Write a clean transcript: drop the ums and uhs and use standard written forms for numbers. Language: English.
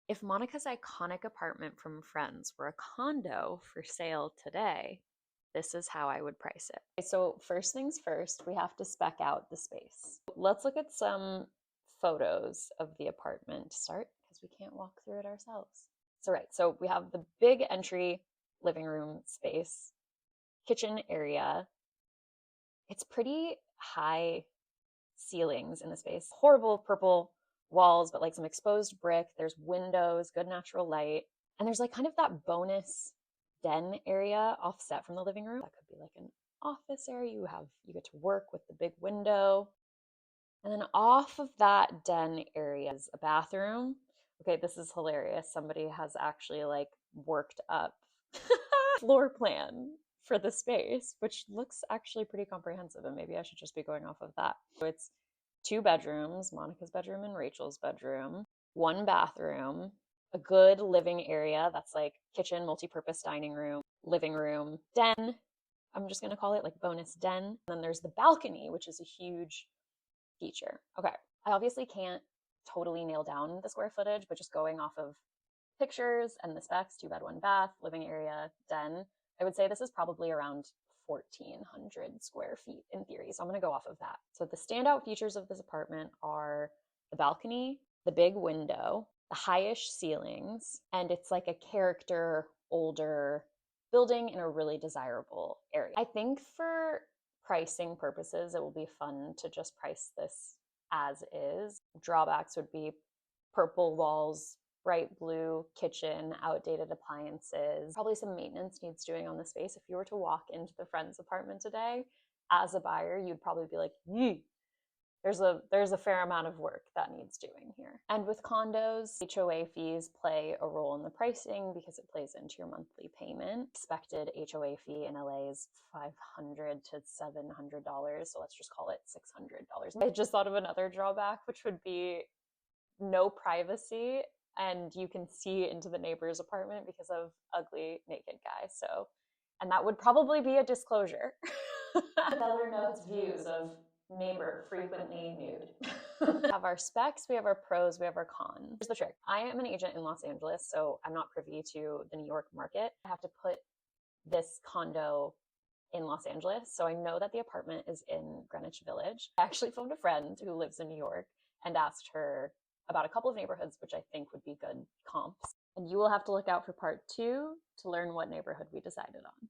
If Monica's iconic apartment from Friends were a condo for sale today, this is how I would price it. Okay, so first things first, we have to spec out the space. Let's look at some photos of the apartment to start because we can't walk through it ourselves. So we have the big entry living room space, kitchen area. It's pretty high ceilings in the space. Horrible purple walls, but like some exposed brick. There's windows, good natural light. And there's like kind of that bonus den area offset from the living room. That could be like an office area. You get to work with the big window. And then off of that den area is a bathroom. Okay, this is hilarious. Somebody has actually like worked up floor plan for the space, which looks actually pretty comprehensive, and maybe I should just be going off of that. So it's two bedrooms, Monica's bedroom and Rachel's bedroom, one bathroom, a good living area that's like kitchen, multi-purpose dining room, living room, den. I'm just going to call it like bonus den. And then there's the balcony, which is a huge feature. Okay, I obviously can't totally nail down the square footage, but just going off of pictures and the specs, two bed, one bath, living area, den, I would say this is probably around 1,400 square feet in theory. So I'm going to go off of that. So the standout features of this apartment are the balcony, the big window, the highish ceilings, and it's like a character older building in a really desirable area. I think for pricing purposes, it will be fun to just price this as is. Drawbacks would be purple walls, bright blue kitchen, outdated appliances, probably some maintenance needs doing on the space. If you were to walk into the Friends apartment today as a buyer, you'd probably be like, yee, there's a fair amount of work that needs doing here. And with condos, HOA fees play a role in the pricing because it plays into your monthly payment. Expected HOA fee in LA is $500 to $700, so let's just call it $600. I just thought of another drawback, which would be no privacy, and you can see into the neighbor's apartment because of ugly naked guy. So, and that would probably be a disclosure. Seller notes views of neighbor frequently nude. We have our specs, we have our pros, we have our cons. Here's the trick. I am an agent in Los Angeles, so I'm not privy to the New York market. I have to put this condo in Los Angeles, so I know that the apartment is in Greenwich Village. I actually phoned a friend who lives in New York and asked her about a couple of neighborhoods which I think would be good comps. And you will have to look out for part 2 to learn what neighborhood we decided on.